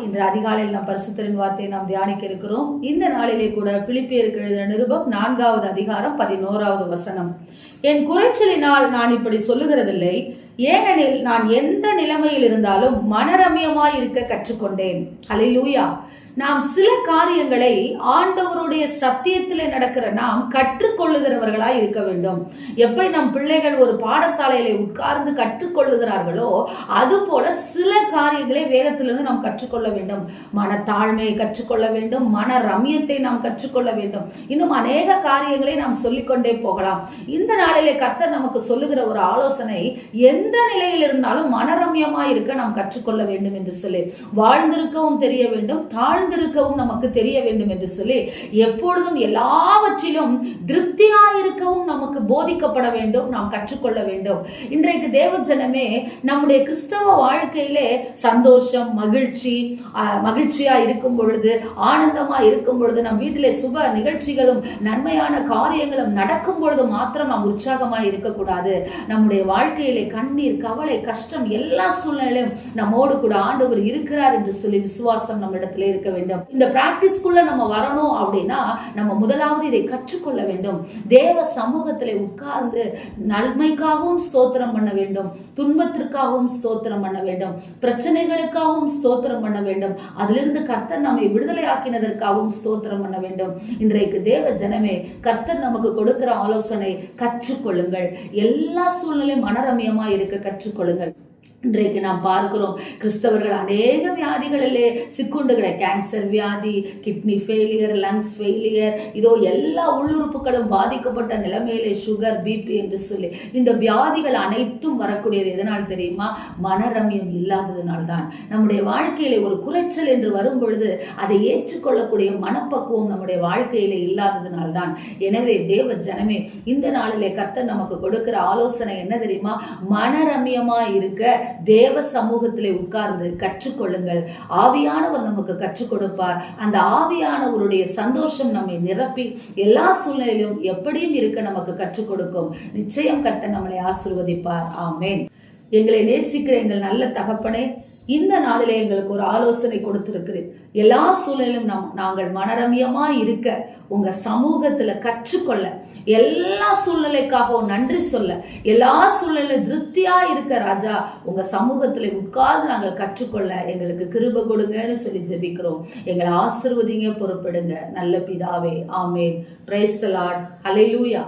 இன்று அதிகாலையில் நாம் பரிசுத்தரின் வார்த்தையை நாம் தியானிக்க இருக்கிறோம். இந்த நாளிலே கூட பிலிப்பியருக்கு எழுதின நிருபம் 4வது அதிகாரம் 11வது வசனம். என் குறைச்சலினால் நான் இப்படி சொல்லுகிறதில்லை, ஏனெனில் நான் எந்த நிலைமையில் இருந்தாலும் மனரம்யமாய் இருக்க கற்றுக்கொண்டேன். ஹல்லேலூயா. நாம் சில காரியங்களை ஆண்டவருடைய சத்தியத்திலே நடக்கிற நாம் கற்றுக்கொள்ளுகிறவர்களாய் இருக்க வேண்டும். எப்படி நம் பிள்ளைகள் ஒரு பாடசாலையில உட்கார்ந்து கற்றுக்கொள்ளுகிறார்களோ அது போல சில காரியங்களை வேதத்திலிருந்து நாம் கற்றுக்கொள்ள வேண்டும். மனத்தாழ்மையை கற்றுக்கொள்ள வேண்டும், மன ரம்யத்தை நாம் கற்றுக்கொள்ள வேண்டும். இன்னும் அநேக காரியங்களை நாம் சொல்லிக்கொண்டே போகலாம். இந்த நாளிலே கர்த்தர் நமக்கு சொல்லுகிற ஒரு ஆலோசனை, எந்த நிலையில் இருந்தாலும் மனரம்யமாய் இருக்க நாம் கற்றுக்கொள்ள வேண்டும் என்று சொல்லி, வாழ்ந்திருக்கவும் தெரிய வேண்டும், தாழ்ந்திருக்கவும் நமக்கு தெரிய வேண்டும் என்று சொல்லி, எப்பொழுதும் எல்லாவற்றிலும் திருப்தியாயிருக்கவும் நமக்கு போதிக்கப்பட வேண்டும், நாம் கற்றுக்கொள்ள வேண்டும். இன்றைக்கு தேவ ஜனமே நம்முடைய கிறிஸ்தவ வாழ்க்கையிலே சந்தோஷம், மகிழ்ச்சியா இருக்கும் பொழுது, ஆனந்தமா இருக்கும் பொழுது, நம் வீட்டிலே சுப நிகழ்ச்சிகளும் நன்மையான காரியங்களும் நடக்கும் பொழுது மாத்திரம் நாம் உற்சாகமாய் இருக்கக்கூடாது. நம்முடைய வாழ்க்கையிலே கண்ணீர், கவலை, கஷ்டம் எல்லா சூழ்நிலையும் நம்மோடு கூட ஆண்டவர் இருக்கிறார் என்று சொல்லி விசுவாசம் நம்ம இடத்துல இருக்க வேண்டும். இந்த பிராக்டிஸ்குள்ள நம்ம வரணும் அப்படின்னா நம்ம முதலாவது இதை கற்றுக்கொள்ள வேண்டும். தேவ சமூகத்திலே உட்கார்ந்து நன்மைக்காகவும் ஸ்தோத்திரம் பண்ண வேண்டும், துன்பத்திற்காகவும் ஸ்தோத்திரம் பண்ண வேண்டும், பிரச்சனைகளுக்காகவும் ஸ்தோத்திரம் பண்ண வேண்டும், அதிலிருந்து கர்த்தர் நம்மை விடுதலை ஆக்கினதற்காகவும் ஸ்தோத்திரம் பண்ண வேண்டும். இன்றைக்கு தேவ ஜனமே, கர்த்தர் நமக்கு கொடுக்கிற ஆலோசனை, கற்றுக்கொள்ளுங்கள். எல்லா சூழ்நிலையும் மனரம்யமா இருக்க கற்றுக்கொள்ளுங்கள். இன்றைக்கு நாம் பார்க்கிறோம், கிறிஸ்தவர்கள் அநேக வியாதிகளிலே சிக்குண்டுகிற, கேன்சர் வியாதி, கிட்னி ஃபெயிலியர், லங்ஸ் ஃபெயிலியர், இதோ எல்லா உள்ளுறுப்புகளும் பாதிக்கப்பட்ட நிலைமையிலே சுகர், பிபி என்று சொல்லி இந்த வியாதிகள் அனைத்தும் வரக்கூடியது எதனால் தெரியுமா? மனரம்யம் இல்லாததுனால்தான். நம்முடைய வாழ்க்கையிலே ஒரு குறைச்சல் என்று வரும் பொழுது அதை ஏற்றுக்கொள்ளக்கூடிய மனப்பக்குவம் நம்முடைய வாழ்க்கையிலே இல்லாததுனால்தான். எனவே தேவ ஜனமே, இந்த நாளிலே கர்த்தர் நமக்கு கொடுக்கிற ஆலோசனை என்ன தெரியுமா? மனரம்யமா இருக்க தேவ சமூகத்திலே உட்கார்ந்து கற்றுக்கொள்ளுங்கள். ஆவியானவர் நமக்கு கற்றுக் கொடுப்பார். அந்த ஆவியானவருடைய சந்தோஷம் நம்மை நிரப்பி எல்லா சூழ்நிலையிலும் எப்படியும் இருக்க நமக்கு கற்றுக் கொடுக்கும். நிச்சயம் கர்த்தர் நம்மளை ஆசீர்வதிப்பார். ஆமென். எங்களை நேசிக்கிற எங்கள் நல்ல தகப்பனே, இந்த நாளிலே எங்களுக்கு ஒரு ஆலோசனை கொடுத்திருக்கிறேன். எல்லா சூழ்நிலையும் நாங்கள் மனரம்யமா இருக்க, உங்க சமூகத்துல கற்றுக்கொள்ள, எல்லா சூழ்நிலைக்காகவும் நன்றி சொல்ல, எல்லா சூழ்நிலையும் திருப்தியா இருக்க ராஜா, உங்க சமூகத்துல உட்கார்ந்து நாங்கள் கற்றுக்கொள்ள எங்களுக்கு கிருபை கொடுங்கன்னு சொல்லி ஜெபிக்கிறோம். எங்களை ஆசீர்வதிங்க, பொறுப்படுங்க நல்ல பிதாவே. Amen. Praise the lord. Hallelujah.